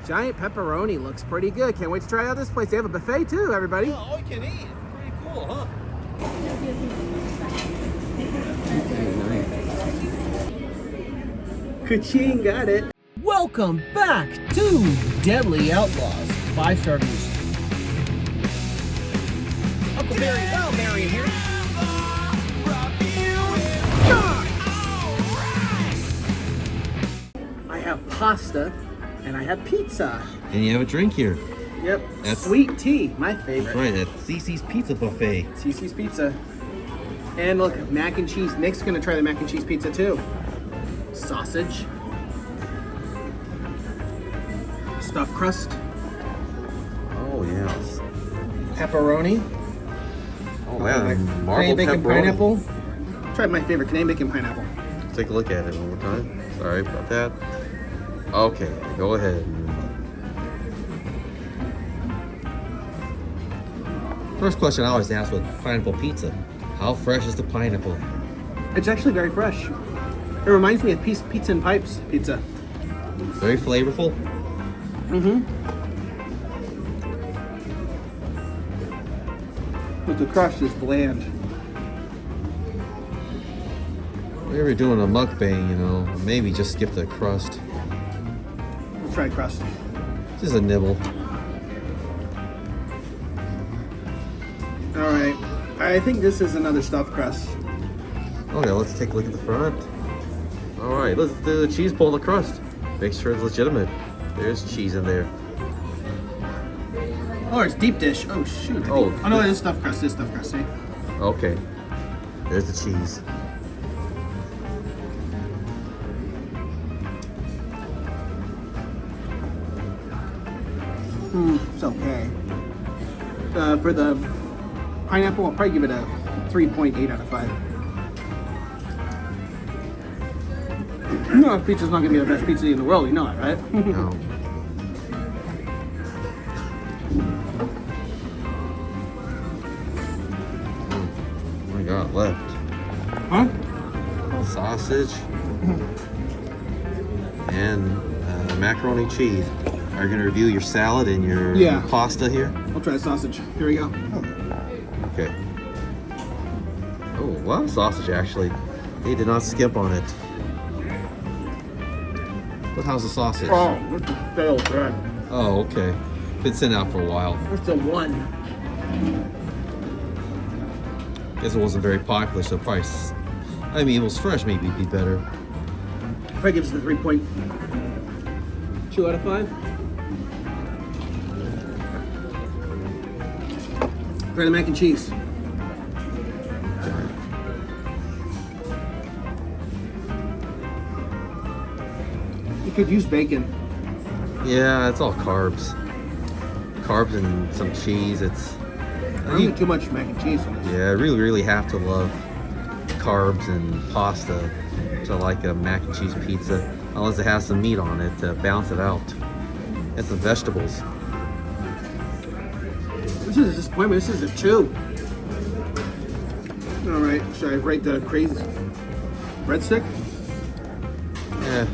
Giant pepperoni looks pretty good. Can't wait to try out this place. They have a buffet too, everybody. Yeah, all you can eat. Pretty cool, huh? Ka-ching, got it. Welcome back to Deadly Outlaws. 5-star reviews. Uncle Barry, well, Barry here. I have pasta and I have pizza. And you have a drink here. Yep, That's sweet tea, my favorite. right, at Cece's Pizza Buffet. Cece's Pizza. And look, mac and cheese. Nick's gonna try the mac and cheese pizza too. Sausage. Stuffed crust. Oh, yes. Pepperoni. Oh, wow. Canadian Marbled bacon pepperoni. pineapple. Try my favorite, Canadian bacon pineapple. Take a look at it one more time. Sorry about that. Okay, go ahead. First question I always ask with pineapple pizza. How fresh is the pineapple? It's actually very fresh. It reminds me of Pizza and Pipes pizza. Very flavorful. But the crust is bland. If you're doing a mukbang, you know, maybe just skip the crust. Let's try crust. Just a nibble. All right. I think this is another stuffed crust. Okay, let's take a look at the front. All right, let's do the cheese pull the crust. Make sure it's legitimate. There's cheese in there. Oh, it's deep dish. Oh, shoot. Oh, no, it is stuffed crust. It is stuffed crust, see? Okay, there's the cheese. It's okay. For the pineapple, I'll probably give it a 3.8 out of 5. You know, if pizza's not gonna be the best pizza in the world, you know it, right? No. What we got left? Huh? Sausage and macaroni cheese. Are you gonna review your salad and your pasta here? I'll try the sausage. Here we go. Okay. Oh, a lot of sausage actually. They did not skimp on it. But how's the sausage? Oh, this is stale bread. Oh, okay. Been sitting out for a while. It's a 1. Guess it wasn't very popular, so price. I mean, it was fresh, maybe it'd be better. Probably gives it a 3.2 out of 5. Try the mac and cheese. You could use bacon. Yeah, it's all carbs. Carbs and some cheese. It's I don't need too much mac and cheese in this. yeah, I really have to love carbs and pasta to like a mac and cheese pizza, unless it has some meat on it to balance it out. And some vegetables. This is a disappointment. This is a 2. All right, should I rate the crazy breadstick? Yeah.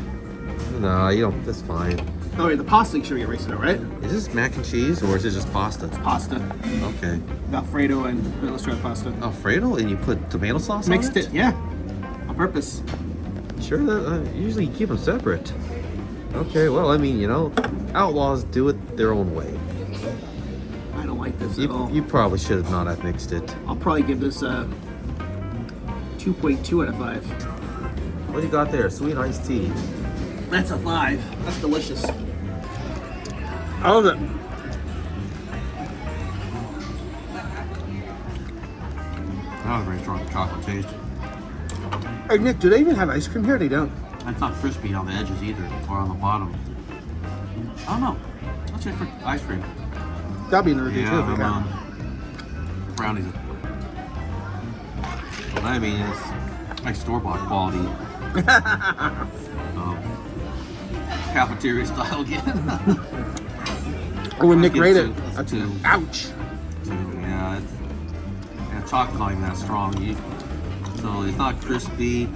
No, you don't. That's fine. Oh wait, the pasta should get rated out, right? Is this mac and cheese or is it just pasta? Pasta. Okay. Alfredo and let's try pasta. Alfredo, and you put tomato sauce Mixed on it? it, yeah, on purpose. Sure, that usually you keep them separate. Okay, well, I mean, you know, Outlaws do it their own way. I don't like this at all. You probably should have not have mixed it. I'll probably give this a 2.2 out of 5. What do you got there? Sweet iced tea. That's a 5. That's delicious. I love it. That was very strong chocolate taste. Hey Nick, do they even have ice cream here? They don't. It's not crispy on the edges either, or on the bottom. I don't know. Let's check for ice cream. That'll be another thing Yeah, too. if they got. brownies. Well, I mean, it's like store-bought quality. Cafeteria style again. Oh, when Nick Give rated it. two. That's Two. Ouch. Yeah, chocolate's not even that strong. So it's not crispy,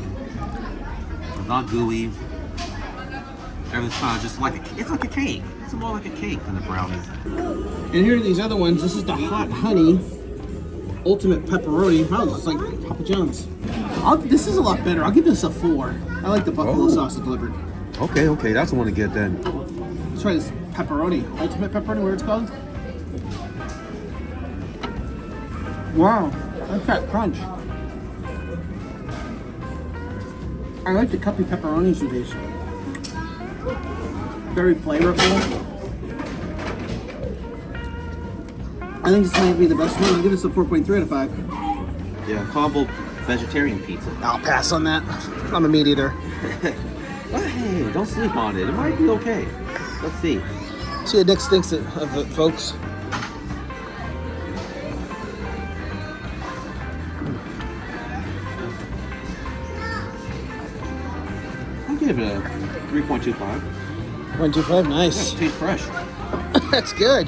it's not gooey. And it's kind of just like it's like a cake. It's more like a cake than a brownie. And here are these other ones. This is the hot honey ultimate pepperoni. Wow, it's like Papa John's. This is a lot better. I'll give this a 4. I like the buffalo sauce delivered. Okay, that's the one to get then. Let's try this pepperoni. Ultimate pepperoni, what it's called? Wow, that's that crunch. I like the cuppy pepperonis with these. Very flavorful. I think this might be the best one. I'll give this a 4.3 out of 5. Yeah, combo vegetarian pizza. I'll pass on that. I'm a meat eater. Well, hey, don't sleep on it. It might be okay. Let's see. See what Nick thinks of it, folks. I'll give it a 3.25. 125, nice. Yeah, it tastes fresh. That's good.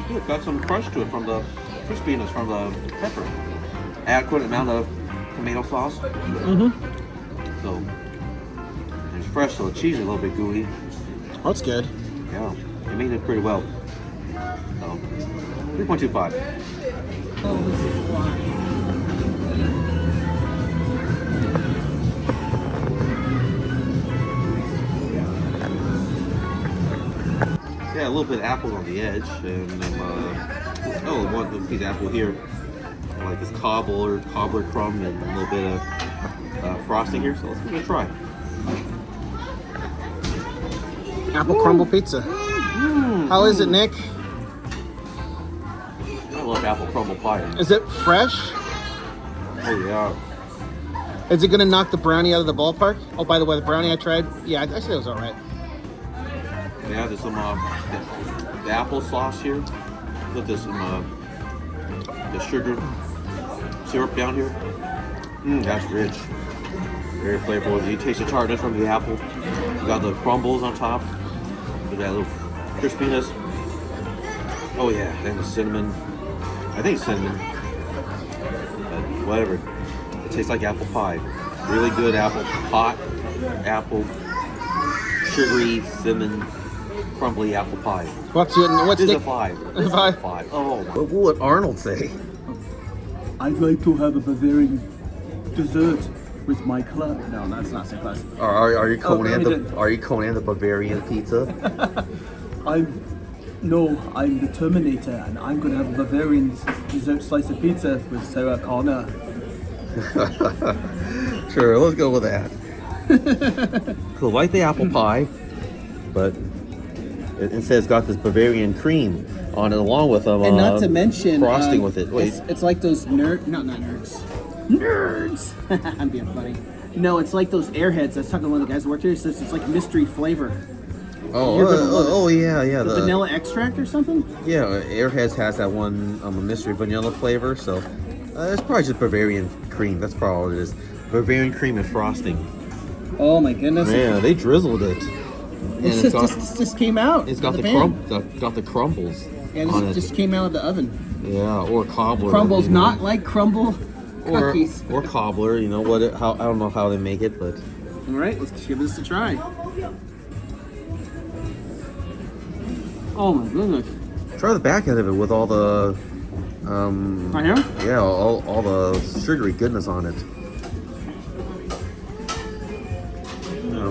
Good. Got some crunch to it from the crispiness from the pepper. Adequate amount of tomato sauce. So it's fresh, so the cheese is a little bit gooey. That's good. Yeah, they made it pretty well. So 3.25. Oh, this is fun. Yeah, a little bit of apple on the edge, and one piece of apple here. I like this cobbler crumb and a little bit of frosting here. So let's give it a try. Apple crumble pizza. How is it, Nick? I love apple crumble pie. Is it fresh? Oh yeah. Is it gonna knock the brownie out of the ballpark? Oh, by the way, the brownie I tried, yeah, I said it was all right. Yeah, there's some the apple sauce here. Look, there's some the sugar syrup down here. That's rich. Very flavorful. You taste the tartness from the apple. You got the crumbles on top. With that little crispiness. Oh yeah, and the cinnamon. I think cinnamon. But whatever. It tastes like apple pie. Really good apple. Hot apple. Sugary, cinnamon, crumbly apple pie. What's This is Nick? a 5. A This is a 5? 5. Oh my. What would Arnold say? I'd like to have a Bavarian dessert with my club. No, that's not so classic. Are you Conan Okay, the Bavarian pizza? I'm the Terminator, and I'm gonna have a Bavarian dessert slice of pizza with Sarah Connor. Sure, let's go with that. So like the apple pie, but it says it's got this Bavarian cream on it along with them. And not to mention frosting with it. Wait, it's like those nerds. I'm being funny. No, it's like those Airheads. I was talking to one of the guys who worked here. He says it's like mystery flavor. yeah, The vanilla extract or something. Yeah, Airheads has that one mystery vanilla flavor, so it's probably just Bavarian cream. That's probably all it is. Bavarian cream and frosting. Oh my goodness! Man, they drizzled it. And This just came out. It's got of the pan. got the crumbles. Yeah, on this it. just came out of the oven. Yeah, or cobbler. Crumbles, you know. not like crumble cookies. Or cobbler. You know what? I don't know how they make it, but All right, let's give this a try. Oh my goodness! try the back end of it with all the Right here? yeah, all the sugary goodness on it.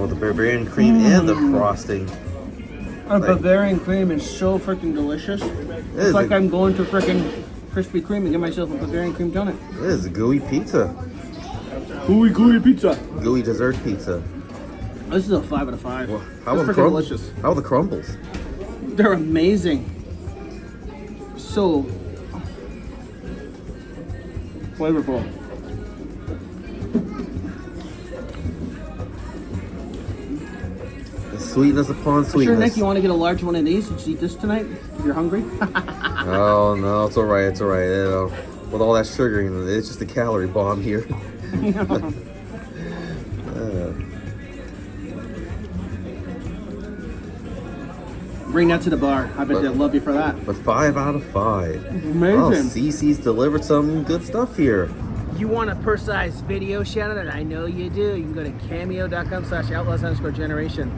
With the Bavarian cream and the frosting. Bavarian cream is so freaking delicious. It's like I'm going to freaking Krispy Kreme and get myself a Bavarian cream donut. It is a gooey pizza. Gooey pizza. Gooey dessert pizza. This is a 5 out of 5. Well, It's how are the freaking crumbles? delicious. How are the crumbles? They're amazing. So flavorful. Sweetness upon Sure, sweetness. Nick, you want to get a large one of these? Did you eat this tonight? If you're hungry? Oh no, it's alright, it's alright. You know, with all that sugar in it, it's just a calorie bomb here. Bring that to the bar. I bet they'll love you for that. But 5 out of 5. Amazing. Oh, Cece's delivered some good stuff here. You want a personalized video shout out? I know you do. You can go to cameo.com/outlaws_generation.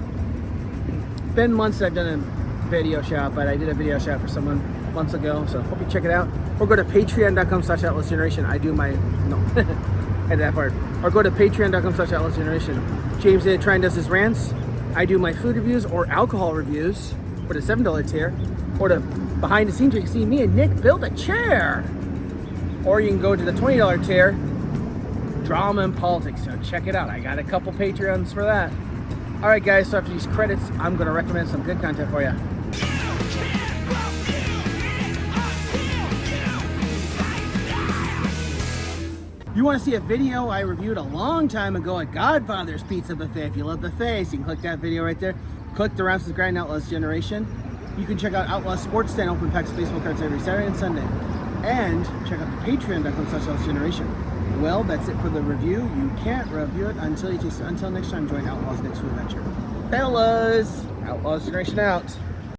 been months that I've done a video shout, but I did a video shout for someone months ago, so hope you check it out. Or go to patreon.com/outlawsgeneration. I do my, no, at that part. Or go to patreon.com/outlawsgeneration. James Try and does his rants. I do my food reviews or alcohol reviews for the $7 tier. Or the behind the scenes where you can see me and Nick build a chair. Or you can go to the $20 tier, drama and politics. So check it out. I got a couple Patreons for that. All right, guys. So after these credits, I'm going to recommend some good content for you. You want to see a video I reviewed a long time ago at Godfather's Pizza Buffet? If you love buffets, you can click that video right there. Click the round subscribe Outlaws Generation. You can check out Outlaw Sports Stand, open packs of baseball cards every Saturday and Sunday. And check out the patreon.com/outlawsgeneration. Well, that's it for the review. You can't review it until you taste it. Until next time, join Outlaws' next food adventure. Fellas, Outlaws Generation out.